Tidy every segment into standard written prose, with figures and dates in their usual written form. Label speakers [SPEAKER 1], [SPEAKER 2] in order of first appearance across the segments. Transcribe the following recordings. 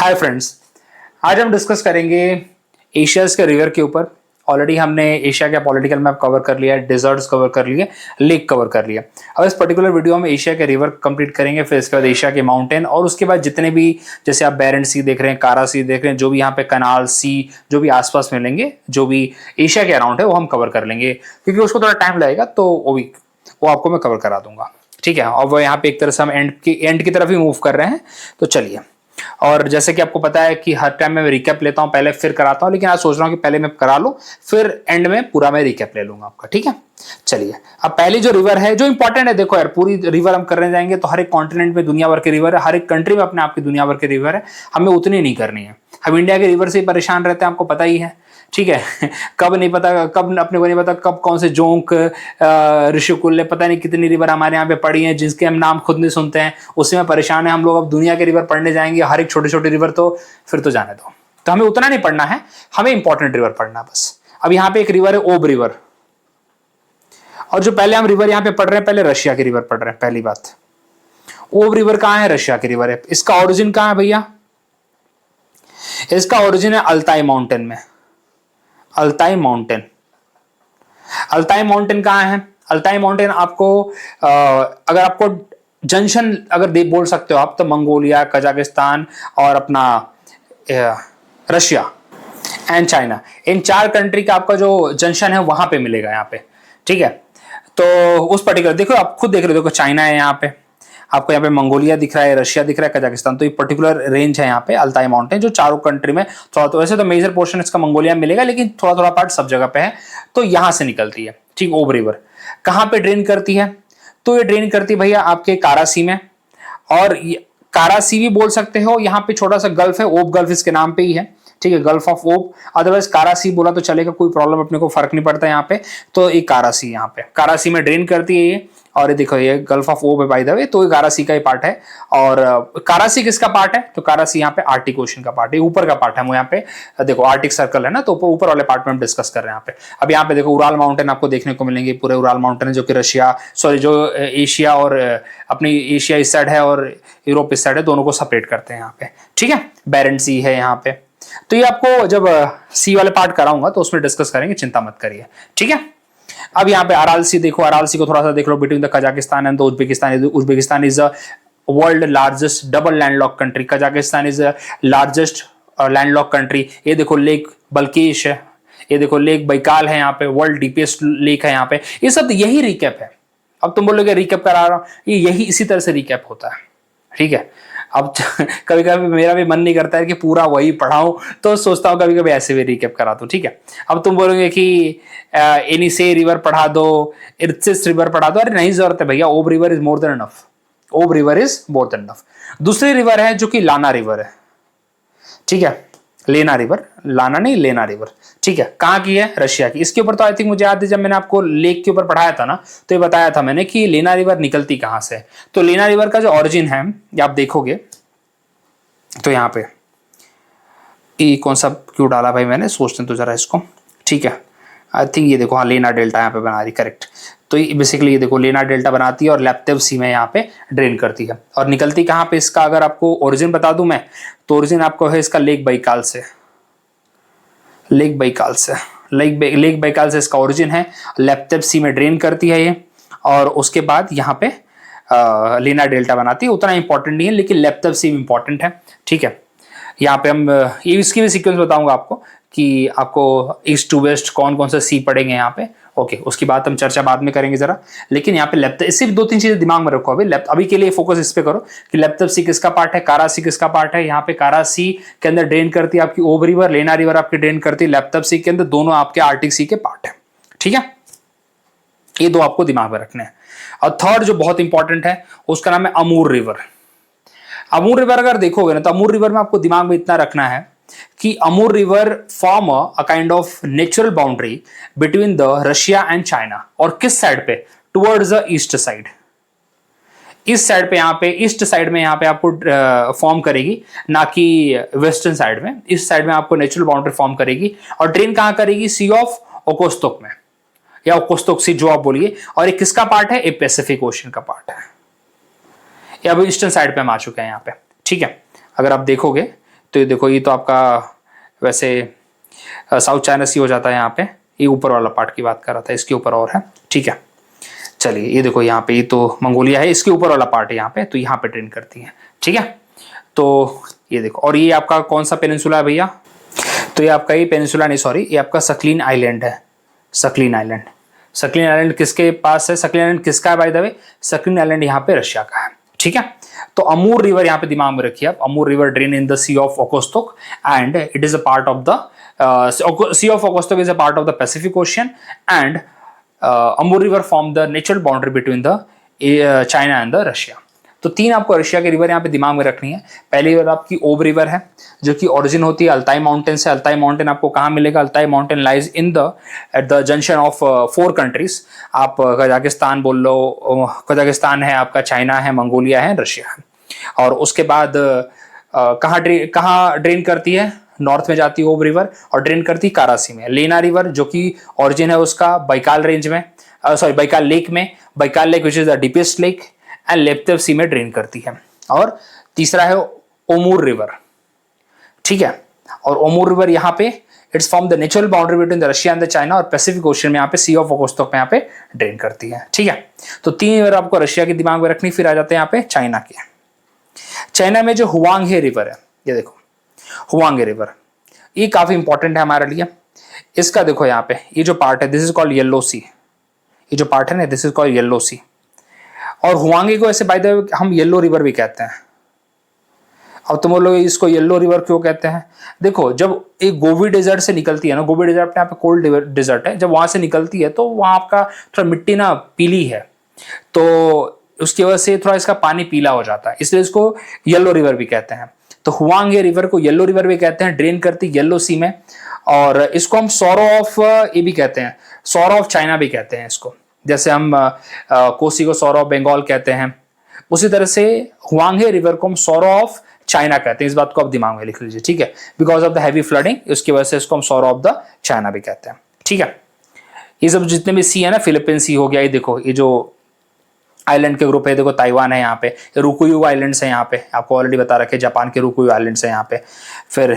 [SPEAKER 1] Hi friends, आज हम discuss करेंगे एशियाज के रिवर के ऊपर। ऑलरेडी हमने एशिया का पॉलिटिकल मैप कवर कर लिया, डेजर्ट्स कवर कर लिए, लेक कवर कर लिया। अब इस पर्टिकुलर वीडियो में एशिया के रिवर कंप्लीट करेंगे, फिर इसके बाद एशिया के माउंटेन, और उसके बाद जितने भी, जैसे आप बैरेंट सी देख रहे हैं, कारा सी देख रहे हैं, जो भी यहाँ पे कनाल सी जो भी आसपास मिलेंगे, जो भी एशिया के अराउंड है वो हम कवर कर लेंगे, क्योंकि उसको थोड़ा टाइम लगेगा, तो वो आपको मैं कवर करा दूंगा। ठीक है, और वो यहाँ पे एक तरह से हम एंड की तरफ ही मूव कर रहे हैं, तो चलिए। और जैसे कि आपको पता है कि हर टाइम मैं रिकैप लेता हूं, पहले फिर कराता हूं, लेकिन आज सोच रहा हूं कि पहले मैं करा लूं, फिर एंड में पूरा मैं रिकैप ले लूंगा आपका। ठीक है, चलिए। अब पहली जो रिवर है जो इंपॉर्टेंट है, देखो यार, पूरी रिवर हम करने जाएंगे तो हर एक कॉन्टिनेंट में दुनिया भर के रिवर है, हर एक कंट्री में अपने आप की दुनिया भर के रिवर है, हमें उतनी नहीं करनी है। हम इंडिया के रिवर से ही परेशान रहते हैं, आपको पता ही है। ठीक है कब नहीं पता, कब अपने को नहीं पता कब कौन से जोंक, ऋषिकुल्य, पता नहीं कितनी रिवर हमारे यहाँ पे पड़ी हैं जिसके हम नाम खुद नहीं सुनते हैं, उसी में परेशान है हम लोग। अब दुनिया के रिवर पढ़ने जाएंगे, हर एक छोटे छोटे रिवर, तो फिर तो जाने दो। तो हमें उतना नहीं पढ़ना है, हमें इंपॉर्टेंट रिवर पढ़ना बस। अब यहाँ पे एक रिवर है ओब रिवर, और जो पहले हम रिवर यहाँ पे पढ़ रहे हैं, पहले रशिया की रिवर पढ़ रहे हैं। पहली बात, ओब रिवर कहाँ है? रशिया की रिवर है। इसका ओरिजिन कहाँ है भैया? इसका ओरिजिन है अल्ताई माउंटेन में। अल्ताई माउंटेन, अल्ताई माउंटेन कहाँ है? अल्ताई माउंटेन आपको अगर आपको जंक्शन अगर बोल सकते हो आप, तो मंगोलिया, कजाकिस्तान और अपना रशिया एंड चाइना, इन चार कंट्री का आपका जो जंक्शन है वहां पे मिलेगा यहाँ पे। ठीक है, तो उस पर्टिकुलर, देखो आप खुद देख रहे हो, देखो चाइना है यहाँ पे, आपको यहाँ पे मंगोलिया दिख रहा है, रशिया दिख रहा है, कजाकिस्तान, तो ये पर्टिकुलर रेंज है यहाँ पे अल्ताई माउंटेन, जो चारों कंट्री में थोड़ा, तो वैसे तो मेजर पोर्शन इसका मंगोलिया मिलेगा, लेकिन थोड़ा थोड़ा पार्ट सब जगह पे है। तो यहां से निकलती है। ठीक, ओब रिवर कहां पे ड्रेन करती है? तो ये ड्रेन करती है भैया आपके कारासी में, और कारासी भी बोल सकते हो। यहाँ पे छोटा सा गल्फ है, ओब गल्फ इसके नाम पे ही है। ठीक है, गल्फ ऑफ ओब, अदरवाइज कारासी बोला तो चलेगा, कोई प्रॉब्लम अपने को फर्क नहीं पड़ता यहाँ पे। तो ये कारासी, यहाँ पे कारासी में ड्रेन करती है ये। और ये देखो, ये गल्फ ऑफ ओब है बाय द वे, तो ये कारासी का ही पार्ट है। और कारासी किसका पार्ट है? तो कारासी यहाँ पे आर्टिक ओशन का पार्ट है, ऊपर का पार्ट है। वो यहाँ पे देखो आर्टिक सर्कल है ना, तो ऊपर वाले पार्ट में हम डिस्कस कर रहे हैं यहाँ पे। अब यहाँ पे देखो उराल माउंटेन आपको देखने को मिलेंगे, पूरे उराल माउंटेन जो कि रशिया, सॉरी, जो एशिया और अपनी एशिया इस साइड है और यूरोप इस साइड है, दोनों को सेपरेट करते हैं यहाँ पे। ठीक है, बैरेंट सी है यहाँ पे। तो ये आपको जब सी वाले पार्ट कराऊंगा तो उसमें डिस्कस करेंगे, चिंता मत करिए। ठीक है, अब यहाँ पे अराल सी देखो, अराल सी को थोड़ा सा देख लो, between the Kazakhstan and the Uzbekistan. Uzbekistan is a world largest double landlocked country, Kazakhstan is largest landlocked country. ये देखो लेक बल्केश है, ये देखो लेक बैकाल है, यहाँ पे वर्ल्ड डीपेस्ट लेक है यहाँ पे। ये सब यही रिकैप है। अब तुम बोलोगे रिकैप करा रहा हूं, ये यही इसी तरह से रिकैप होता है। ठीक है, अब कभी कभी मेरा भी मन नहीं करता है कि पूरा वही पढ़ाऊं, तो सोचता हूं कभी कभी ऐसे भी रिकैप करा दूं। ठीक है, अब तुम बोलोगे कि एनिसे रिवर पढ़ा दो, इर्त्सिस रिवर पढ़ा दो। अरे नहीं जरूरत है भैया, Ob river is more than enough. Ob river is more than enough. दूसरी रिवर है जो कि लाना रिवर है। ठीक है, लेना रिवर, लाना नहीं, लेना रिवर। ठीक है, कहाँ की है? रशिया की। इसके ऊपर तो आई थिंक मुझे याद है, जब मैंने आपको लेक के ऊपर पढ़ाया था ना, तो ये बताया था मैंने कि लेना रिवर निकलती कहाँ से। तो लेना रिवर का जो ओरिजिन है, ये आप देखोगे तो यहाँ पे ये कौन सा क्यों डाला भाई मैंने, सोचते तो जरा इसको। ठीक है, आई थिंक ये देखो, हाँ, लेना डेल्टा यहाँ पे बना रही, करेक्ट। तो ये बेसिकली ये देखो लेना डेल्टा बनाती है और लैप्तेव सी में यहाँ पे ड्रेन करती है। और निकलती कहाँ पे इसका अगर आपको ओरिजिन बता दूं मैं, तो ओरिजिन आपको है इसका लेक बैकाल से। लेक बैकाल से, लेक बैकाल से इसका ओरिजिन है। लैप्तेव सी में ड्रेन करती है ये, और उसके बाद यहाँ पे लेना डेल्टा बनाती है। उतना इंपॉर्टेंट नहीं है, लेकिन लैप्तेव सी इंपॉर्टेंट है। ठीक है, यहाँ पे हम ये इसकी भी सीक्वेंस बताऊंगा आपको कि आपको ईस्ट टू वेस्ट कौन कौन सा सी पढ़ेंगे यहाँ पे। ओके, उसकी बात हम चर्चा बाद में करेंगे जरा, लेकिन यहाँ पे लैप्तेव, इससे दो तीन चीजें दिमाग में रखो अभी के लिए फोकस इस पे करो कि लैप्तेव सी किसका पार्ट है, कारा सी किसका पार्ट है। यहाँ पे कारा सी के अंदर ड्रेन करती है आपकी ओब रिवर, लेना रिवर आपकी ड्रेन करती है लैप्तेव सी के अंदर, दोनों आपके आर्टिक सी के पार्ट है। ठीक है, ये दो आपको दिमाग में रखने हैं। और थर्ड जो बहुत इंपॉर्टेंट है, उसका नाम है अमूर रिवर। अमूर रिवर अगर देखोगे ना, तो अमूर रिवर में आपको दिमाग में इतना रखना है कि Amur river form a kind of natural boundary between the Russia and China. और किस साइड पे? Towards the east side. इस साइड पे, यहाँ पे ईस्ट साइड में यहाँ पे आपको फॉर्म करेगी, ना कि वेस्टर्न साइड में। इस साइड में आपको नेचुरल बाउंड्री फॉर्म करेगी, और ड्रेन कहाँ करेगी? सी ऑफ ओकोस्तोक में, या ओकोस्तोक सी जो आप बोलिए। और ये किसका पार्ट है? ये पैसिफिक ओशन का पार्ट है। ये अब ईस्टर्न साइड पे हम आ चुके हैं यहाँ पे। ठीक है, अगर आप देखोगे तो ये देखो, ये तो आपका वैसे साउथ चाइना सी हो जाता है यहाँ पे। ये ऊपर वाला पार्ट की बात कर रहा था, इसके ऊपर और है, ठीक है। चलिए ये देखो यहाँ पे, ये तो मंगोलिया है, इसके ऊपर वाला पार्ट है यहाँ पे, तो यहाँ पे ट्रेन करती है, ठीक है। तो ये देखो, और ये आपका कौन सा पेनिनसुला है भैया? तो ये आपका, ये पेनिनसुला नहीं, सॉरी, ये आपका सकलीन आइलैंड है, सकलीन आइलैंड। सकलीन आइलैंड किसके पास है? सकलीन आइलैंड किसका है बाय द वे? सकलीन आइलैंड यहाँ पे रशिया का है, ठीक है। तो अमूर रिवर यहाँ पे दिमाग में रखिए आप, Amur river drain in the sea of Okhotsk and it is a part of the Sea of Okhotsk is a part of the Pacific Ocean, and Amur River form the natural boundary between the China and the Russia. तो 3 आपको Russia के river यहाँ पे दिमाग में रखनी है। पहली रिवर आपकी ओब रिवर है, जो कि ओरिजिन होती है अल्ताई माउंटेन से। अल्ताई माउंटेन आपको कहाँ मिलेगा? Altai mountain lies in the at the junction of 4 countries. आप कजाकिस्तान बोल लो, कजाकिस्तान है आपका, चाइना है, मंगोलिया है, रशिया है। और उसके बाद कहाँ ड्रेन करती है? नॉर्थ में जाती है ओब रिवर और ड्रेन करती है कारासी में। लेना रिवर जो कि ओरिजिन है उसका बैकाल रेंज में, सॉरी बैकाल लेक में, Baikal lake which is the deepest lake, and Laptev sea में ड्रेन करती है। और तीसरा है ओमूर रिवर, ठीक है। और ओमूर रिवर यहाँ पे it's form the natural boundary between the Russia and the China, और पैसिफिक ओशन में यहाँ पे सी ऑफ ओकोस्तोक में यहाँ पे ड्रेन करती है, ठीक है। तो 3 रिवर आपको रशिया के दिमाग में रखनी। फिर आ जाते हैं यहाँ पे चाइना के। चाइना में जो हुआंगे रिवर है, ये देखो हुआंगे रिवर, ये काफी इंपॉर्टेंट है हमारे लिए। इसका देखो यहाँ पे, ये जो पार्ट है दिस इज कॉल्ड येलो सी, ये जो पार्ट है ना दिस इज कॉल्ड येलो सी। और हुआंगे को ऐसे बाय द वे हम येलो रिवर भी कहते हैं। अब तुम बोलोगे इसको येलो रिवर क्यों कहते हैं? देखो, जब एक गोबी डेजर्ट से निकलती है ना, गोबी डेजर्ट यहाँ पे कोल्ड डेजर्ट है, जब वहां से निकलती है तो वहां आपका थोड़ा मिट्टी ना पीली है, तो उसकी वजह से थोड़ा इसका पानी पीला हो जाता है, इसलिए इसको येलो रिवर भी कहते हैं। तो हुआंगे रिवर को येलो रिवर भी कहते हैं, ड्रेन करती येलो सी में। और इसको हम सौरो ऑफ ये भी कहते हैं, सौरो ऑफ चाइना भी कहते हैं इसको। जैसे हम कोसी को सौरो ऑफ बंगाल कहते हैं, उसी तरह से हुआंगे रिवर को हम सौरो ऑफ चाइना कहते हैं। इस बात को आप दिमाग में लिख लीजिए, ठीक है। Because of the heavy flooding, उसकी वजह से इसको हम सौरो ऑफ द चाइना भी कहते हैं, ठीक है। ये सब जितने भी सी है ना, फिलिपीन सी हो गया, ये देखो ये जो आइलैंड के ग्रुप है, देखो ताइवान है यहाँ पे, रुकुयू आइलैंड्स है यहाँ पे, आपको ऑलरेडी बता रखे, जापान के रुकुयू आइलैंड्स है यहाँ पे। फिर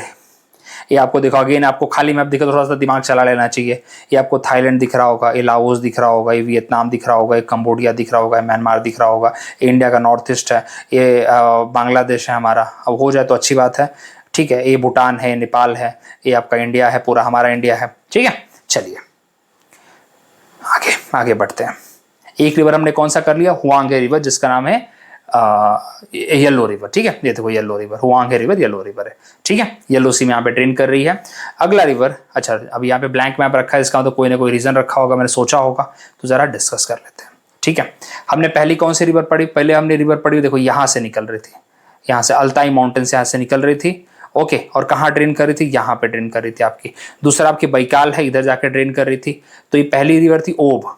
[SPEAKER 1] ये आपको देखो, अगेन आपको खाली मैप दिखा तो थोड़ा सा दिमाग चला लेना चाहिए। ये आपको थाईलैंड दिख रहा होगा, ये लाओस दिख रहा होगा, ये वियतनाम दिख रहा होगा, ये कंबोडिया दिख रहा होगा, म्यांमार दिख रहा होगा, ये इंडिया का नॉर्थ ईस्ट है, ये बांग्लादेश है हमारा। अब हो जाए तो अच्छी बात है, ठीक है। ये भूटान है, नेपाल है, ये आपका इंडिया है, पूरा हमारा इंडिया है, ठीक है। चलिए आगे आगे बढ़ते हैं। एक रिवर हमने कौन सा कर लिया? हुआंगे रिवर, जिसका नाम है येलो रिवर, ठीक है। ये देखो yellow river, Huang He river yellow river है, ठीक है। येलो सी में यहाँ पे ड्रेन कर रही है। अगला रिवर, अच्छा अब यहाँ पे ब्लैंक मैप रखा है, इसका तो कोई ना कोई रीजन रखा होगा, मैंने सोचा होगा, तो जरा डिस्कस कर लेते हैं, ठीक है। हमने पहली कौन सी रिवर पढ़ी? पहले हमने रिवर पढ़ी, देखो यहाँ से निकल रही थी, यहाँ से अल्ताई माउंटेन से यहाँ से निकल रही थी, ओके। और कहाँ ड्रेन कर रही थी? यहाँ पे ड्रेन कर रही थी आपकी। दूसरा आपकी बैकाल है, इधर जाकर ड्रेन कर रही थी। तो ये पहली रिवर थी ओब,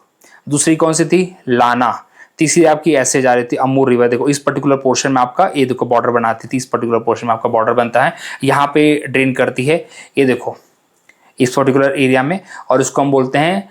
[SPEAKER 1] दूसरी कौन सी थी? लाना, तीसरी आपकी ऐसे जा रही थी अमूर रिवर। देखो इस पर्टिकुलर पोर्शन में आपका ये देखो बॉर्डर बनाती थी, इस पर्टिकुलर पोर्शन में आपका बॉर्डर बनता है, यहाँ पे ड्रेन करती है, ये देखो इस पर्टिकुलर एरिया में, और इसको हम बोलते हैं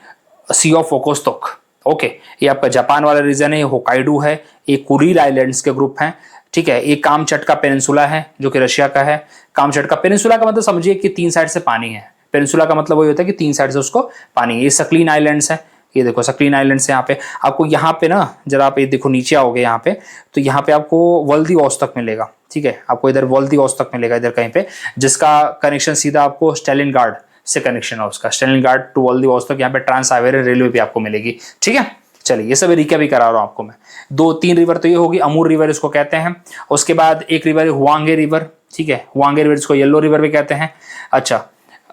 [SPEAKER 1] सी ऑफ ओकोस्तोक, ओके। ये आपका जापान वाला रीजन है, ये होकाइडो है, ये कुरिल आइलैंड्स के ग्रुप हैं, ठीक है। ये कामचटका पेनिनसुला है जो कि रशिया का है। कामचटका पेनिनसुला का मतलब समझिए कि 3 साइड से पानी है, पेनिनसुला का मतलब वही होता है कि 3 साइड से उसको पानी है। ये सकलीन आइलैंड्स है, ये देखो सकलीन आइलैंड्स यहाँ पे आपको, यहाँ पे ना जरा आप ये देखो नीचे आओगे यहाँ पे, तो यहाँ पे आपको व्लादिवोस्तोक मिलेगा, ठीक है। आपको इधर व्लादिवोस्तोक मिलेगा इधर कहीं पे, जिसका कनेक्शन सीधा आपको स्टालिनग्राड से कनेक्शन है उसका, स्टालिनग्राड टू व्लादिवोस्तोक। यहाँ पे ट्रांस साइबेरियन रेलवे भी आपको मिलेगी, ठीक है। चलिए ये सब रिकैप भी करा रहा हूँ आपको मैं। 2-3 रिवर तो ये होगी, अमूर रिवर इसको कहते हैं। उसके बाद एक रिवर है हुआंगे रिवर, ठीक है। हुआंगे रिवर इसको येलो रिवर भी कहते हैं। अच्छा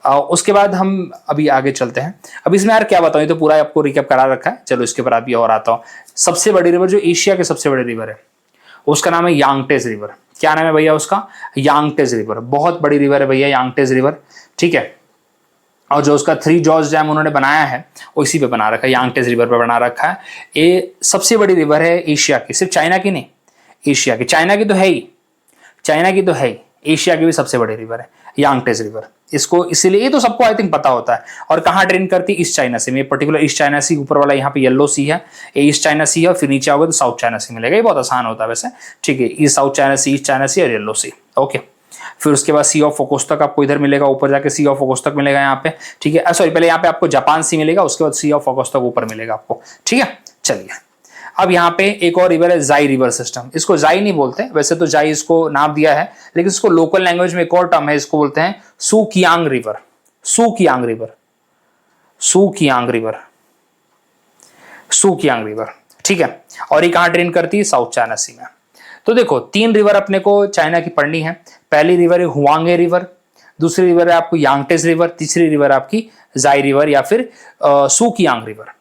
[SPEAKER 1] उसके बाद हम अभी आगे चलते हैं। अब इसमें यार क्या बताऊं, ये तो पूरा आपको रिकैप करा रखा है। चलो इसके बाद अभी और आता हूँ। सबसे बड़ी रिवर जो एशिया के सबसे बड़े रिवर है उसका नाम है यांगटेज रिवर। क्या नाम है भैया उसका? यांगटेज रिवर। बहुत बड़ी रिवर है भैया यांगटेज रिवर, ठीक है। और जो उसका 3 जॉर्ज डैम उन्होंने बनाया है वो इसी पे बना रखा है, यांगटेज रिवर पे बना रखा है। ये सबसे बड़ी रिवर है एशिया की, सिर्फ चाइना की नहीं, एशिया की। चाइना की तो है ही, चाइना की तो है ही, एशिया की भी सबसे बड़ी रिवर है यांगटेज रिवर। इसको इसीलिए ये तो सबको आई थिंक पता होता है। और कहाँ ड्रेन करती है? ईस्ट चाइना सी में, पर्टिकुलर ईस्ट चाइना सी। ऊपर वाला यहाँ पे येलो सी है, ये ईस्ट चाइना सी है, और फिर नीचे आओगे तो साउथ चाइना सी मिलेगा। ये बहुत आसान होता है वैसे, ठीक है। ईस्ट साउथ चाइना सी, ईस्ट चाइना सी और येलो सी, ओके। फिर उसके बाद सी ऑफ ओकोस्तक आपको इधर मिलेगा, ऊपर जाके सी ऑफ ओकोस्तक मिलेगा यहाँ पे, ठीक है। सॉरी, पहले यहाँ पे आपको जापान सी मिलेगा, उसके बाद सी ऑफ ओकोस्तक ऊपर मिलेगा आपको, ठीक है। चलिए, अब यहाँ पे एक और रिवर है जाई रिवर सिस्टम। इसको जाई नहीं बोलते, वैसे तो जाई इसको नाम दिया है, लेकिन इसको लोकल लैंग्वेज में एक और टर्म है, इसको बोलते हैं सुकियांग रिवर। सुकियांग रिवर, सुकियांग रिवर, सुकियांग रिवर, ठीक है। और ये कहां ड्रेन करती है? साउथ चाइना सी में। तो देखो, 3 रिवर अपने को चाइना की पढ़नी है। पहली रिवर है हुआंगे रिवर, दूसरी रिवर है आपको यांगटेज रिवर, तीसरी रिवर आपकी जाई रिवर या फिर सुकियांग रिवर।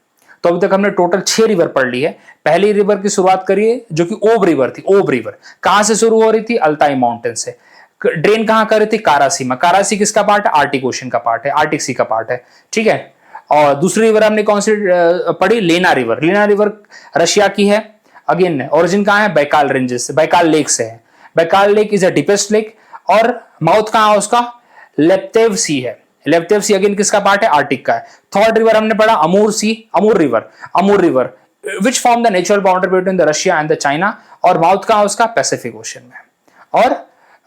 [SPEAKER 1] तो अभी तक हमने टोटल 6 रिवर पढ़ ली है। पहली रिवर की शुरुआत करिए जो कि ओब रिवर थी। ओब रिवर कहां से शुरू हो रही थी? अल्ताई माउंटेन से। ड्रेन कहां कर रही थी? कारासी में। कारासी किसका पार्ट है? आर्टिक ओशन का पार्ट है, आर्टिक सी का पार्ट है, ठीक है। और दूसरी रिवर हमने कौन सी पढ़ी? लेना रिवर। लेना रिवर रशिया की है। अगेन ओरिजिन कहां है? बैकाल रेंजेस से, बैकाल लेक से है। Baikal lake is a deepest lake. और माउथ कहां है उसका? लेप्तेव सी है। लेप्तेव सी अगेन किसका पार्ट है? आर्टिक का है। थर्ड रिवर हमने पढ़ा Amur sea, Amur river. Amur river which form the natural boundary between the Russia and the China. और माउथ कहां है उसका? पैसिफिक ओशन में। और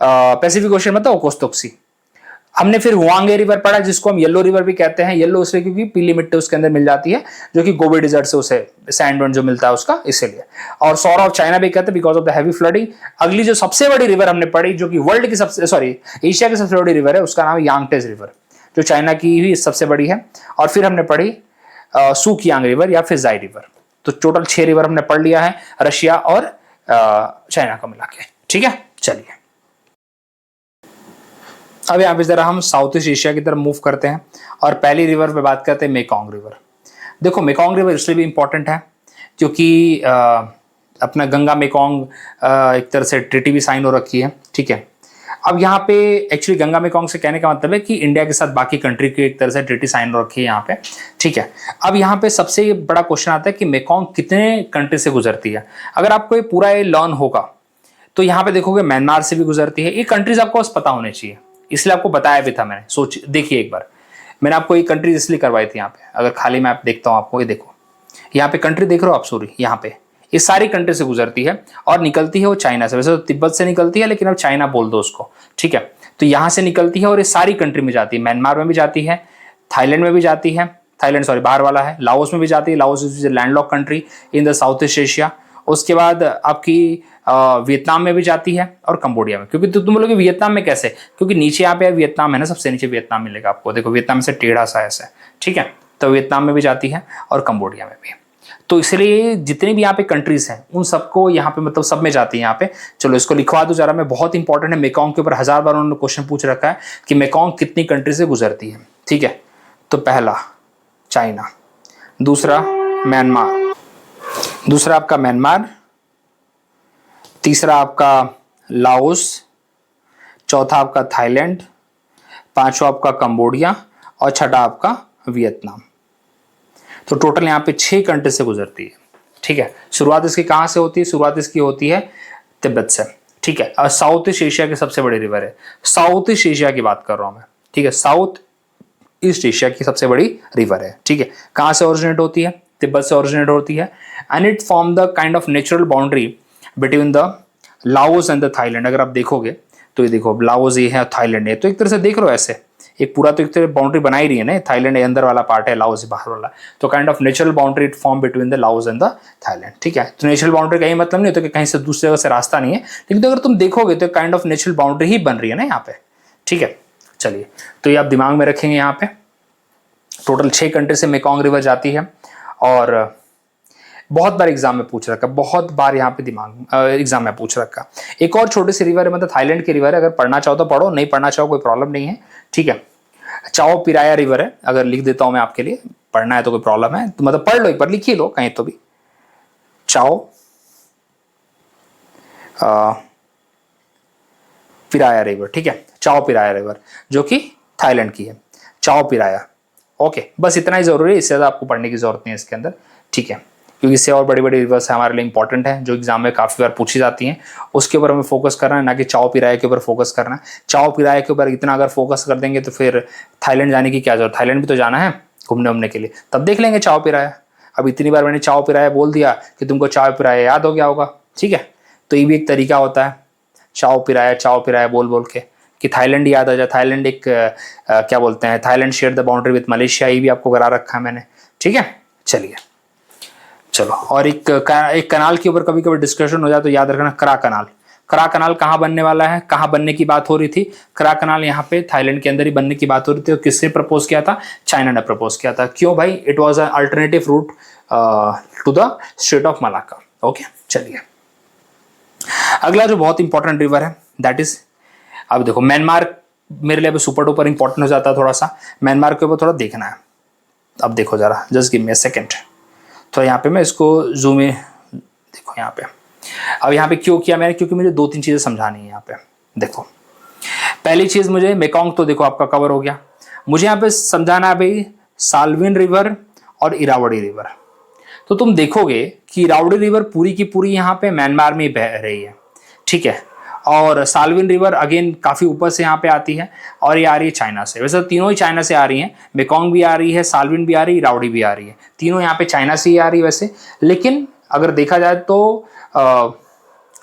[SPEAKER 1] पैसिफिक ओशन मतलब ओकोस्तक सी। हमने फिर हुआंगे रिवर पढ़ा, जिसको हम येलो रिवर भी कहते हैं। येलो उससे क्योंकि पीली मिट्टी उसके अंदर मिल जाती है, जो कि गोबी डिजर्ट से उसे सैंडवन जो मिलता है उसका, इसीलिए। और सौर ऑफ चाइना भी कहते हैं because of the heavy flooding. अगली जो सबसे बड़ी रिवर हमने पढ़ी, जो कि वर्ल्ड की सबसे, सॉरी, एशिया की सबसे बड़ी रिवर है, उसका नाम है यांगटेज रिवर, जो चाइना की ही सबसे बड़ी है। और फिर हमने पढ़ी सुकियांग रिवर या फिर जाई रिवर। तो टोटल 6 रिवर हमने पढ़ लिया है, रशिया और चाइना को मिला के, ठीक है। चलिए, अब यहाँ पे जरा हम साउथ ईस्ट एशिया की तरफ मूव करते हैं और पहली रिवर पे बात करते हैं मेकोंग रिवर। देखो, मेकोंग रिवर इसलिए भी इंपॉर्टेंट है क्योंकि अपना गंगा मेकोंग एक तरह से ट्रीटी भी साइन हो रखी है, ठीक है। अब यहाँ पे एक्चुअली गंगा मेकोंग से कहने का मतलब है कि इंडिया के साथ बाकी कंट्री की एक तरह से ट्रीटी साइन हो रखी है यहाँ पे, ठीक है। अब यहाँ पे सबसे बड़ा क्वेश्चन आता है कि मेकोंग कितने कंट्री से गुजरती है। अगर आपको ये पूरा ये लर्न होगा तो यहाँ पे देखोगे म्यांमार से भी गुजरती है। ये कंट्रीज आपको बस पता होने चाहिए, इसलिए आपको बताया भी था मैंने। सोच देखिए एक बार, मैंने आपको ये कंट्रीज इसलिए करवाई थी। यहाँ पे अगर खाली मैप देखता हूँ आपको, ये देखो, यहाँ पे कंट्री देख रहे हो आप, सॉरी, यहाँ पे ये सारी कंट्री से गुजरती है और निकलती है वो चाइना से। वैसे तो तिब्बत से निकलती है, लेकिन अब चाइना बोल दो उसको, ठीक है। तो यहाँ से निकलती है और ये सारी कंट्री में जाती है। म्यांमार में भी जाती है, थाईलैंड में भी जाती है, थाईलैंड सॉरी बाहर वाला है, लाओस में भी जाती है, Laos is landlocked country in the south east Asia. उसके बाद आपकी वियतनाम में भी जाती है और कंबोडिया में। क्योंकि तुम बोलोगे वियतनाम में कैसे? क्योंकि नीचे यहाँ पे वियतनाम है ना, सबसे नीचे वियतनाम मिलेगा आपको। देखो वियतनाम से टेढ़ा सा ऐसा, ठीक है। तो वियतनाम में भी जाती है और कंबोडिया में भी। तो इसलिए जितनी भी यहाँ पे कंट्रीज हैं उन सबको यहाँ पे मतलब सब में जाती है यहाँ पे। चलो इसको लिखवा दो जरा, मैं, बहुत इंपॉर्टेंट है। मेकोंग के ऊपर 1000 बार उन्होंने क्वेश्चन पूछ रखा है कि मेकोंग कितनी कंट्री से गुजरती है, ठीक है। तो पहला चाइना, दूसरा म्यांमार, दूसरा आपका म्यांमार, तीसरा आपका लाओस, चौथा आपका थाईलैंड, पांचवा आपका कंबोडिया और छठा आपका वियतनाम। तो टोटल यहाँ पे 6 कंट्री से गुजरती है, ठीक है। शुरुआत इसकी कहाँ से होती है? शुरुआत इसकी होती है तिब्बत से, ठीक है। और साउथ ईस्ट एशिया की सबसे बड़ी रिवर है। साउथ ईस्ट एशिया की बात कर रहा हूं मैं, ठीक है। साउथ ईस्ट एशिया की सबसे बड़ी रिवर है, ठीक है। कहाँ से ओरिजिनेट होती है? तिब्बत से ओरिजिनेट होती है। And it form the kind of natural boundary between the Laos and the Thailand. अगर आप देखोगे तो ये देखो, लाओस ये है, थाईलैंड है, तो एक तरह से देख रहे हो ऐसे एक पूरा तो एक तरह बाउंड्री बनाई रही है ना। थाईलैंड अंदर वाला पार्ट है, लाओस बाहर वाला। तो kind of natural boundary it form between the Laos and the Thailand, ठीक है। तो नेचुरल बाउंड्री का ही मतलब नहीं होता कि कहीं से दूसरी जगह से रास्ता नहीं है, लेकिन तो अगर तुम देखोगे तो काइंड ऑफ नेचुरल बाउंड्री ही बन रही है ना यहाँ पे, ठीक है। चलिए, तो ये आप दिमाग में रखेंगे। यहाँ पे टोटल 6 कंट्री से मेकोंग रिवर जाती है और बहुत बार एग्जाम में पूछ रखा, बहुत बार यहाँ पे एग्जाम में पूछ रखा। एक और छोटी सी रिवर है, मतलब थाईलैंड की रिवर है। अगर पढ़ना चाहो तो पढ़ो, नहीं पढ़ना चाहो कोई प्रॉब्लम नहीं है, ठीक है। चाओ पिराया रिवर है, अगर लिख देता हूं मैं आपके लिए, पढ़ना है तो कोई प्रॉब्लम है तो मतलब पढ़ लो, एक बार लिखिए लो कहीं तो भी। चाओ पिराया रिवर, ठीक है। चाओ पिराया रिवर जो कि थाईलैंड की है, चाओ पिराया। ओके, बस इतना ही जरूरी है, इससे ज्यादा आपको पढ़ने की जरूरत नहीं है इसके अंदर, ठीक है। क्योंकि इससे और बड़ी बड़ी रिवर्स हमारे लिए इंपॉर्टेंट है, जो एग्जाम में काफी बार पूछी जाती हैं, उसके ऊपर हमें फोकस करना है, ना कि चाओ पिराया के ऊपर फोकस करना है। चाओ पिराया के ऊपर इतना अगर फोकस कर देंगे तो फिर थाईलैंड जाने की क्या जरूरत? थाईलैंड भी तो जाना है घूमने उमने के लिए, तब देख लेंगे चाओ पिराया। अब इतनी बार मैंने चाओ पिराया बोल दिया कि तुमको चाओ पिराया याद हो गया होगा, ठीक है। तो ये भी एक तरीका होता है, चाओ पिराया बोल बोल के कि थाईलैंड याद आ जाए। थाईलैंड एक क्या बोलते हैं, Thailand share the boundary with Malaysia, ये भी आपको करा रखा है मैंने, ठीक है। चलिए चलो, और एक कनाल के ऊपर कभी कभी डिस्कशन हो जाए तो याद रखना, करा कनाल। करा कनाल कहाँ बनने वाला है, कहाँ बनने की बात हो रही थी? करा कनाल यहाँ पे थाईलैंड के अंदर ही बनने की बात हो रही थी। और किसने प्रपोज किया था? चाइना ने प्रपोज किया था। क्यों भाई? It was an alternative route to the strait of Malacca. Okay चलिए, अगला जो बहुत इंपॉर्टेंट रिवर है दैट इज, अब देखो म्यांमार मेरे लिए अभी सुपर डुपर इंपॉर्टेंट हो जाता है थोड़ा सा, म्यांमार के ऊपर थोड़ा देखना है। अब देखो जरा, just give me a second. तो यहाँ पे मैं इसको जूम इन, देखो यहाँ पे, अब यहाँ पे क्यों किया मैंने? क्योंकि मुझे 2-3 चीजें समझानी है यहाँ पे। देखो पहली चीज, मुझे मेकोंग तो देखो आपका कवर हो गया, मुझे यहाँ पे समझाना है भाई साल्विन रिवर और इरावदी रिवर। तो तुम देखोगे कि इरावदी रिवर पूरी की पूरी यहाँ पे म्यांमार में बह रही है, ठीक है। और साल्विन रिवर अगेन काफी ऊपर से यहाँ पे आती है, और ये आ रही है चाइना से। वैसे तो तीनों ही चाइना से आ रही हैं, मेकोंग भी आ रही है, साल्विन भी आ रही है, इरावदी भी आ रही है, तीनों यहाँ पे चाइना से ही आ रही है वैसे। लेकिन अगर देखा जाए तो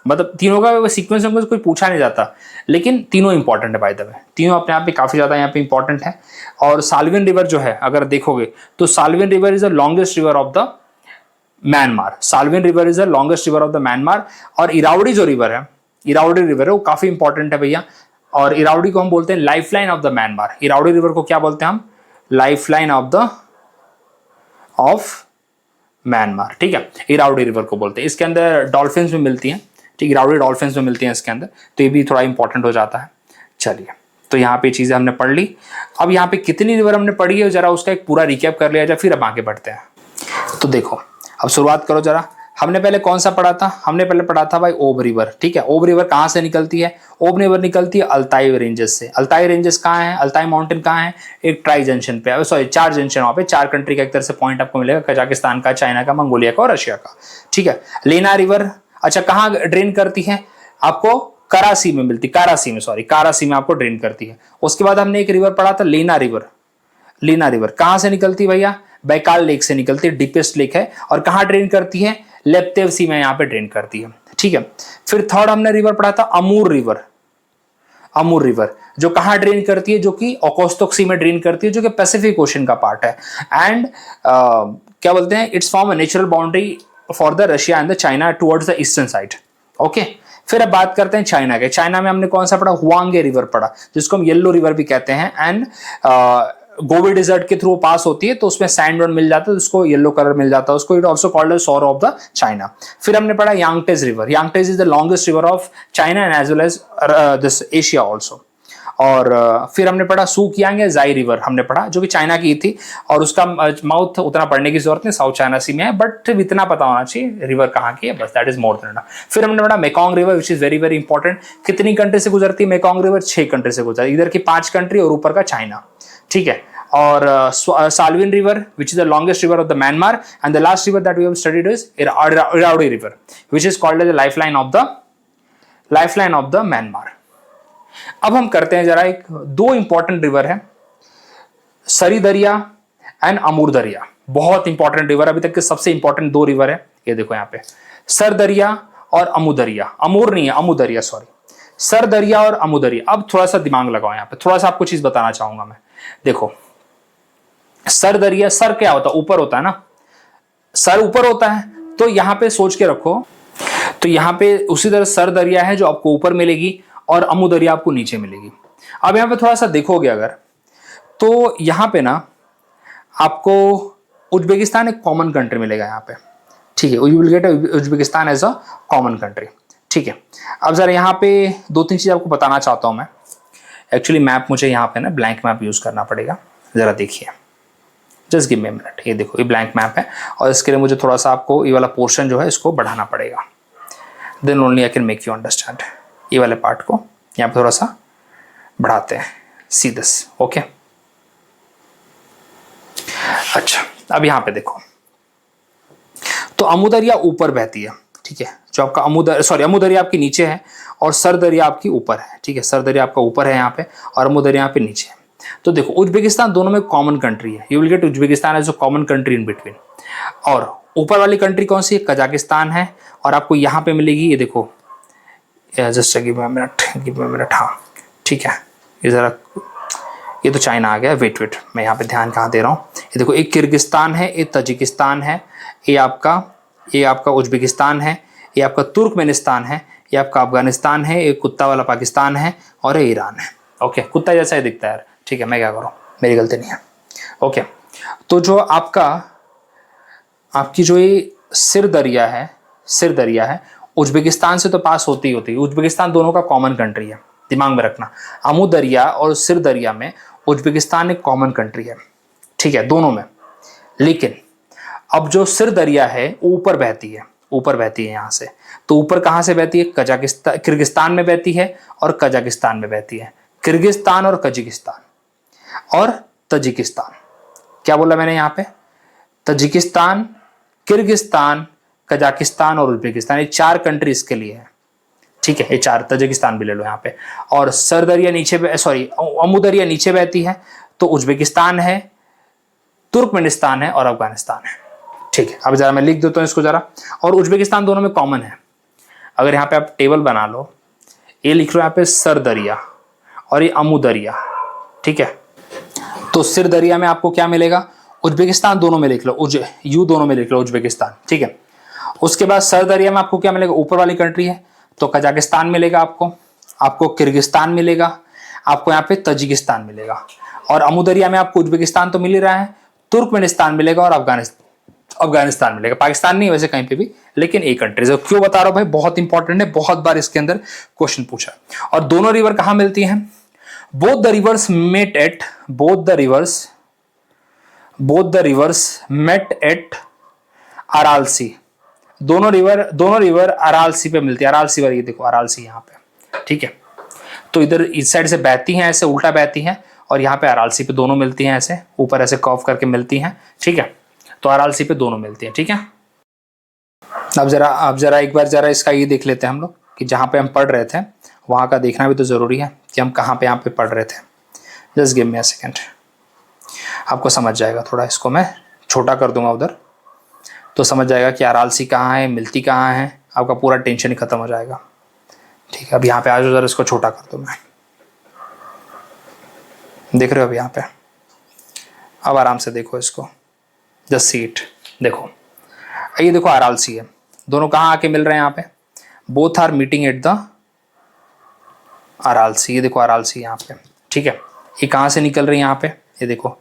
[SPEAKER 1] मतलब तीनों का सीक्वेंस में कोई पूछा नहीं जाता, लेकिन तीनों इंपॉर्टेंट है बाय द वे, तीनों अपने आप में काफी ज्यादा यहाँ पे इंपॉर्टेंट है। और साल्विन रिवर जो है अगर देखोगे तो Salween river is the longest river of the Myanmar. Salween river is the longest river of the Myanmar. और इरावदी जो रिवर है, इरावदी रिवर है, वो काफी इंपॉर्टेंट है भैया। और इरावदी को हम बोलते हैं lifeline of the Myanmar. Irrawaddy river को क्या बोलते हैं हम? लाइफलाइन ऑफ म्यांमार, ठीक है। इरावदी रिवर को बोलते हैं। इसके अंदर डॉल्फिन्स भी मिलती हैं, ठीक, इरावदी डॉल्फिन्स भी मिलती हैं इसके अंदर, तो ये भी थोड़ा इंपॉर्टेंट हो जाता है। चलिए, तो यहाँ पे चीजें हमने पढ़ ली। अब यहाँ पे कितनी रिवर हमने पढ़ी है जरा उसका एक पूरा रिकैप कर लिया जाए, फिर अब आगे बढ़ते हैं। तो देखो अब शुरुआत करो जरा, हमने पहले कौन सा पढ़ा था? हमने पहले पढ़ा था भाई ओब रिवर, ठीक है। ओब रिवर कहाँ से निकलती है? ओब रिवर निकलती है अल्ताई रेंजेस से। अल्ताई रेंजेस कहाँ है? अल्ताई माउंटेन कहाँ है? एक ट्राई जंक्शन पे, सॉरी 4 जंक्शन, वहाँ पे 4 कंट्री का एक तरह से पॉइंट आपको मिलेगा, कजाकिस्तान का, चाइना का, मंगोलिया का और रशिया का, ठीक है। लेना रिवर अच्छा कहाँ ड्रेन करती है? आपको कराची में मिलती, कराची में आपको ड्रेन करती है। उसके बाद हमने एक रिवर पढ़ा था लेना रिवर। लेना रिवर कहाँ से निकलती भैया? बैकाल लेक से निकलती है, डीपेस्ट लेक है। और कहाँ ड्रेन करती है? लेप्तेव सी में यहाँ पे ड्रेन करती है, ठीक है। फिर थर्ड हमने रिवर पढ़ा था अमूर रिवर। अमूर रिवर जो कहाँ ड्रेन करती है? जो कि ओकोस्तक सी में ड्रेन करती है, जो कि पैसिफिक ओशन का पार्ट है। एंड क्या बोलते हैं, it's form a natural boundary for the Russia and the China towards the eastern side. Okay, फिर अब बात करते हैं चाइना के। चाइना में हमने कौन सा पढ़ा? हुआंगे रिवर पढ़ा, जिसको हम येलो रिवर भी कहते हैं। एंड गोबी डिजर्ट के थ्रू पास होती है, तो उसमें सैंड मिल जाता है, उसको येलो कलर मिल जाता है उसको। It also called as sorrow of the China. फिर हमने पढ़ा Yangtze river. Yangtze is the longest river of China and as well as this Asia also. और फिर हमने पढ़ा सूकियांग या जाई रिवर हमने पढ़ा, जो कि चाइना की थी, और उसका माउथ उतना पढ़ने की जरूरत नहीं, साउथ चाइना सी में है, बट इतना पता होना चाहिए रिवर कहाँ की है, बस that is more than enough. फिर हमने पढ़ा Mekong river which is very very important. कितनी कंट्री से गुजरती है मेकोंग रिवर? 6 कंट्री से गुजरती है, इधर की 5 कंट्री और ऊपर का चाइना, ठीक है। और Salween river which is the longest river of the Myanmar. And the last river that we have studied is Irrawaddy river which is called as the lifeline of the Myanmar. अब हम करते हैं जरा, एक 2 important river है, सरी दरिया and अमूर दरिया। बहुत इंपॉर्टेंट रिवर, अभी तक के सबसे इंपॉर्टेंट 2 रिवर है। ये देखो यहाँ पे सर दरिया और अमू दरिया, अमूर नहीं है अमू दरिया, सॉरी, सर दरिया और अमू दरिया। अब थोड़ा सा दिमाग लगाओ यहाँ पे, थोड़ा सा आपको चीज बताना चाहूंगा मैं। देखो सर दरिया, सर क्या होता है? ऊपर होता है ना, सर ऊपर होता है, तो यहां पे सोच के रखो, तो यहां पे उसी तरह सर दरिया है जो आपको ऊपर मिलेगी, और अमू दरिया आपको नीचे मिलेगी। अब यहां पे थोड़ा सा देखोगे अगर, तो यहां पे ना आपको उज्बेकिस्तान एक कॉमन कंट्री मिलेगा यहाँ पे, ठीक है। You will get Uzbekistan as a common country, ठीक है। अब जरा यहाँ पे 2-3 चीज आपको बताना चाहता हूं मैं। एक्चुअली मैप मुझे यहाँ पे ना ब्लैंक मैप यूज करना पड़ेगा, जरा देखिए, just give me a minute. ये देखो ये ब्लैंक मैप है, और इसके लिए मुझे थोड़ा सा आपको ये वाला पोर्शन जो है इसको बढ़ाना पड़ेगा, then only I can make you understand. ये वाले पार्ट को यहाँ पे थोड़ा सा बढ़ाते हैं, सी दिस, ओके। अच्छा, अब यहाँ पे देखो, तो अमू दरिया ऊपर बहती है, ठीक है। जो आपका अमू दरिया आपके नीचे है, और सर दरिया आपकी ऊपर है, ठीक है। सर दरिया आपका ऊपर है यहाँ पे, और अमू दरिया यहाँ पे नीचे है। तो देखो उज्बेकिस्तान दोनों में कॉमन कंट्री है, you will get Uzbekistan as a common country in between. और ऊपर वाली कंट्री कौन सी है? कजाकिस्तान है, और आपको यहाँ पे मिलेगी, ये देखो, just give me a minute, हाँ ठीक है, ये ज़रा, ये तो चाइना आ गया, वेट वेट मैं यहाँ पे ध्यान कहाँ दे रहा हूँ। ये देखो, एक किर्गिस्तान है, एक तजिकिस्तान है, ये आपका उज्बेकिस्तान है, ये आपका तुर्कमेनिस्तान है, ये आपका अफगानिस्तान है, एक कुत्ता वाला पाकिस्तान है और ये ईरान है। ओके, कुत्ता जैसा ही दिखता है यार, ठीक है, मैं क्या करूँ, मेरी गलती नहीं है। ओके, तो जो आपकी जो ये सिर दरिया है, उज्बेकिस्तान से तो पास होती है। उज्बेकिस्तान दोनों का कॉमन कंट्री है, दिमाग में रखना। अमू दरिया और सिर दरिया में उज्बेकिस्तान एक कॉमन कंट्री है, ठीक है, दोनों में। लेकिन अब जो सिर दरिया है ऊपर बहती है यहाँ से। तो ऊपर कहाँ से बहती है? किर्गिस्तान में बहती है और कजाकिस्तान में बहती है। किर्गिस्तान और कजाकिस्तान और तजिकिस्तान, क्या बोला मैंने यहाँ पे? तजिकिस्तान, किर्गिस्तान, कजाकिस्तान और उज्बेकिस्तान, ये 4 कंट्री इसके लिए है, ठीक है। ये 4, तजिकिस्तान भी ले लो यहाँ पे। और सरदरिया नीचे, अमू दरिया नीचे बहती है, तो उज्बेकिस्तान है, तुर्कमेनिस्तान है और अफगानिस्तान है, ठीक है। अब जरा मैं लिख देता हूँ इसको जरा। और उज्बेकिस्तान दोनों में कॉमन है। अगर यहाँ पे आप टेबल बना लो, ये लिख लो यहाँ पे सर दरिया और ये अमू दरिया, ठीक है। तो सिर दरिया में आपको क्या मिलेगा? उज्बेकिस्तान दोनों में लिख लो, दोनों में लिख लो उज्बेकिस्तान, ठीक है। उसके बाद सर दरिया में आपको क्या मिलेगा? ऊपर वाली कंट्री है, तो कजाकिस्तान मिलेगा आपको किर्गिस्तान मिलेगा, आपको यहाँ पे तजिकिस्तान मिलेगा। और अमू दरिया में आपको उज्बेकिस्तान तो मिल ही रहा है, तुर्कमेनिस्तान मिलेगा और अफगानिस्तान मिलेगा। पाकिस्तान नहीं वैसे कहीं पे भी, लेकिन एक कंट्रीज है। क्यों बता रहा हूं भाई? बहुत इंपॉर्टेंट है, बहुत बार इसके अंदर क्वेश्चन पूछा। और दोनों रिवर कहां मिलती हैं? Both the rivers met at Aral sea. दोनों रिवर अराल सी पे मिलती है। अराल सी, ये देखो अराल सी यहाँ पे, ठीक है। तो इधर इस साइड से बहती हैं, ऐसे उल्टा बहती हैं, और यहाँ पे अराल सी पे दोनों मिलती हैं, ऐसे ऊपर ऐसे कर्व करके मिलती हैं, ठीक है। तो अराल सी पे दोनों मिलती हैं, ठीक है। अब जरा एक बार जरा इसका ये देख लेते हैं हम लोग कि जहाँ पे हम पढ़ रहे थे वहाँ का देखना भी तो जरूरी है कि हम कहाँ पे यहाँ पे पढ़ रहे थे। Just give me a second, आपको समझ जाएगा। थोड़ा इसको मैं छोटा कर दूंगा उधर, तो समझ जाएगा कि अराल सी कहाँ है, मिलती कहाँ है, आपका पूरा टेंशन ही खत्म हो जाएगा, ठीक है। अब यहाँ पे आ जाओ, जरा इसको छोटा कर दूँ मैं, देख रहे हो अब यहाँ पे? अब आराम से देखो इसको, जस्ट सी इट। देखो ये देखो अराल सी है, दोनों कहाँ आके मिल रहे हैं यहाँ पे? Both are meeting at the Aral sea. ये देखो अराल सी यहाँ पे, ठीक है। ये कहाँ से निकल रही है यहाँ पे? ये देखो,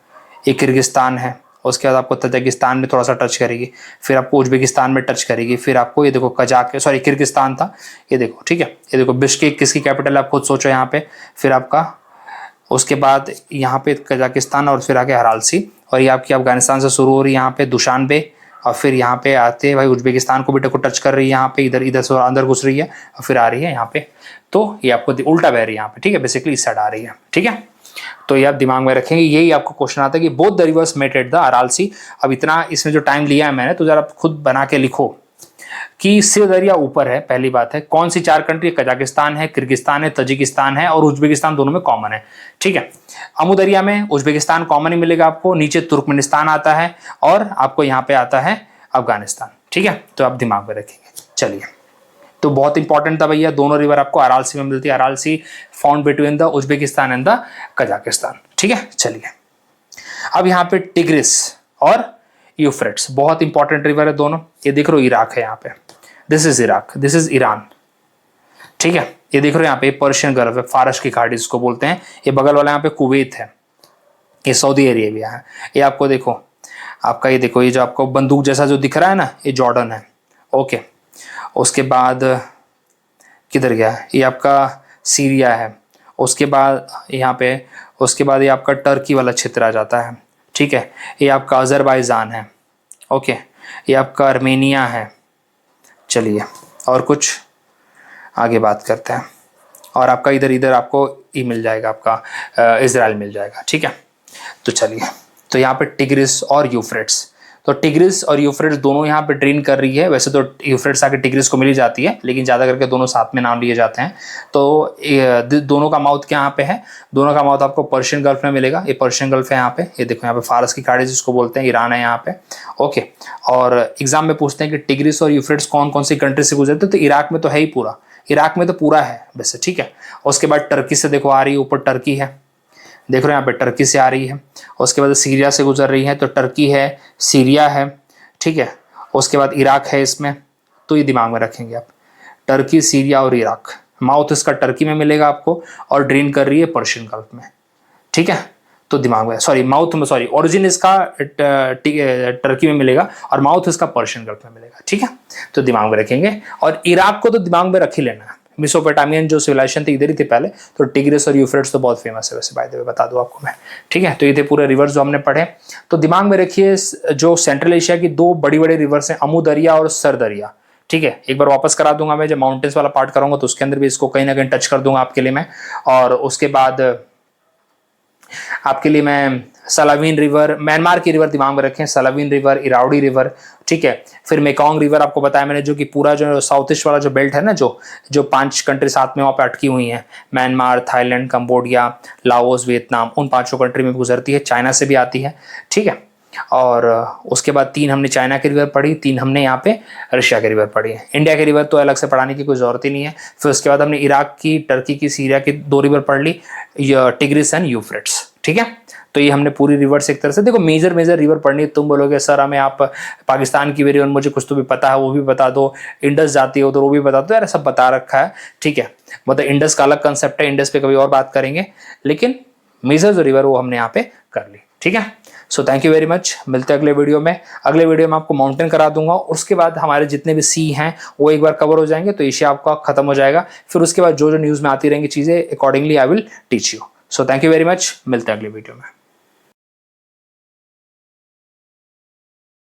[SPEAKER 1] ये किर्गिस्तान है, उसके बाद आपको तजिकिस्तान में थोड़ा सा टच करेगी, फिर आपको उज्बेकिस्तान में टच करेगी, फिर आपको ये देखो किर्गिस्तान था, ये देखो, ठीक है। ये देखो बिश्केक किसकी कैपिटल है आप खुद सोचो यहाँ पे। फिर आपका उसके बाद यहाँ पे कजाकिस्तान और फिर आगे अराल सी, और ये आपकी अफगानिस्तान से शुरू हो रही है यहाँ पे दुशानबे, और फिर यहाँ पे आते भाई उज्बेकिस्तान को भी टच कर रही है यहाँ पे, इधर से अंदर घुस रही है और फिर आ रही है यहाँ पे। तो ये आपको उल्टा बह रही है यहाँ पे, ठीक है, बेसिकली इस साइड आ रही है, ठीक है। तो ये आप दिमाग में रखेंगे, यही आपको क्वेश्चन आता है कि both the rivers met at the Aral sea. अब इतना इसमें जो टाइम लिया है मैंने, तो जरा खुद बना के लिखो कि सिर दरिया ऊपर है, पहली बात है। कौन सी 4 कंट्री? कजाकिस्तान है, किर्गिस्तान है, तजिकिस्तान है और उज्बेकिस्तान, दोनों में कॉमन है, ठीक है। अमू दरिया में उज्बेकिस्तान कॉमन ही मिलेगा आपको, नीचे तुर्कमेनिस्तान आता है और आपको यहाँ पे आता है अफगानिस्तान, ठीक है। तो आप दिमाग में रखेंगे। चलिए, तो बहुत इंपॉर्टेंट था भैया, दोनों रिवर आपको अराल सी में मिलती है। Aral sea found between the Uzbekistan and the Kazakhstan, ठीक है। चलिए, अब यहाँ पे टिग्रिस और यूफ्रेट्स, बहुत इंपॉर्टेंट रिवर है दोनों। ये देख रहे हो इराक है यहाँ पे, this is Iraq, this is Iran, ठीक है। ये देख रहे हो यहाँ पे पर्शियन गल्फ है, फारस की खाड़ी जिसको बोलते हैं। ये बगल वाला यहाँ पे कुवैत है, ये सऊदी अरेबिया है। ये आपको देखो, आपका ये देखो, ये जो आपको बंदूक जैसा जो दिख रहा है ना, ये जॉर्डन है, ओके। उसके बाद किधर गया? ये आपका सीरिया है। उसके बाद यहाँ पे, उसके बाद ये आपका टर्की वाला क्षेत्र आ जाता है, ठीक है। ये आपका अजरबैजान है, ओके। ये आपका आर्मेनिया है। चलिए, और कुछ आगे बात करते हैं। और आपका इधर आपको ये मिल जाएगा, आपका इजराइल मिल जाएगा, ठीक है। तो चलिए, तो यहाँ पे टिग्रिस और यूफ्रेट्स, तो टिग्रिस और यूफ्रेट्स दोनों यहाँ पे ड्रेन कर रही है। वैसे तो यूफ्रेट्स आके टिग्रिस को मिल ही जाती है, लेकिन ज़्यादा करके दोनों साथ में नाम लिए जाते हैं। तो दोनों का माउथ क्या यहाँ पे है? दोनों का माउथ आपको पर्शियन गल्फ में मिलेगा। ये पर्शियन गल्फ है यहाँ पे, ये देखो यहाँ पे फारस की खाड़ी जिसको बोलते हैं, ईरान है यहाँ पे, ओके। और एग्जाम में पूछते हैं कि टिग्रिस और यूफ्रेट्स कौन कौन सी कंट्री से गुजरते हैं, तो इराक में तो है ही पूरा, इराक में तो पूरा है वैसे, ठीक है। उसके बाद टर्की से देखो आ रही है, ऊपर टर्की है, देख रहे हो यहाँ पे टर्की से आ रही है। उसके बाद सीरिया से गुजर रही है, तो टर्की है, सीरिया है, ठीक है। उसके बाद इराक है इसमें, तो ये दिमाग में रखेंगे आप, टर्की, सीरिया और इराक। माउथ इसका टर्की में मिलेगा आपको और ड्रेन कर रही है पर्शियन गल्फ में, ठीक है। तो दिमाग में, सॉरी माउथ में, सॉरी ओरिजिन इसका टर्की में मिलेगा और माउथ इसका पर्शियन गल्फ में मिलेगा, ठीक है। तो दिमाग में रखेंगे। और इराक को तो दिमाग में रख ही लेना है, मेसोपोटामियन जो सिविलाइजेशन थी इधर ही थी पहले, तो टिग्रिस और यूफ्रेट्स तो बहुत फेमस है वैसे, बाय द वे बता दूं आपको मैं, ठीक है। तो ये थे पूरे रिवर्स जो हमने पढ़े। तो दिमाग में रखिए जो सेंट्रल एशिया की दो बड़ी बड़ी रिवर्स हैं, अमू दरिया और सर दरिया, ठीक है। एक बार वापस करा दूंगा मैं, जब माउंटेन्स वाला पार्ट करूंगा तो उसके अंदर भी इसको कहीं ना कहीं टच कर दूंगा आपके लिए मैं। और उसके बाद आपके लिए मैं सलावीन रिवर, म्यांमार की रिवर दिमाग में रखें, सलावीन रिवर, इरावडी रिवर, ठीक है। फिर मेकोंग रिवर आपको बताया मैंने, जो कि पूरा जो साउथ ईस्ट वाला जो बेल्ट है ना, जो 5 कंट्री साथ में वहाँ पे अटकी हुई हैं, Myanmar, Thailand, Cambodia, Laos, Vietnam, उन 5 कंट्री में गुजरती है, चाइना से भी आती है, ठीक है। और उसके बाद 3 हमने चाइना की रिवर पढ़ी, 3 हमने यहाँ पे रशिया की रिवर पढ़ी है। इंडिया की रिवर तो अलग से पढ़ाने की कोई ज़रूरत ही नहीं है। फिर उसके बाद हमने इराक की, टर्की की, सीरिया की 2 रिवर पढ़ ली, टिग्रिस एंड यूफ्रेट्स, ठीक है। तो ये हमने पूरी रिवर्स एक तरह से, देखो मेजर रिवर पढ़नी है। तुम बोलोगे सर हमें आप पाकिस्तान की रिवर मुझे कुछ तो भी पता है, वो भी बता दो, इंडस जाती है उधर वो भी बता दो, यार सब बता रखा है, ठीक है। मतलब इंडस का अलग कंसेप्ट है, इंडस पे कभी और बात करेंगे, लेकिन मेजर जो रिवर वो हमने यहाँ पे कर ली, ठीक है। So thank you very much, मिलते हैं अगले वीडियो में। अगले वीडियो में आपको माउंटेन करा दूंगा, उसके बाद हमारे जितने भी सी हैं वो एक बार कवर हो जाएंगे, तो एशिया आपका खत्म हो जाएगा। फिर उसके बाद जो जो न्यूज़ में आती रहेंगी चीज़ें, accordingly I will teach you. So thank you very much, मिलते हैं अगले वीडियो में।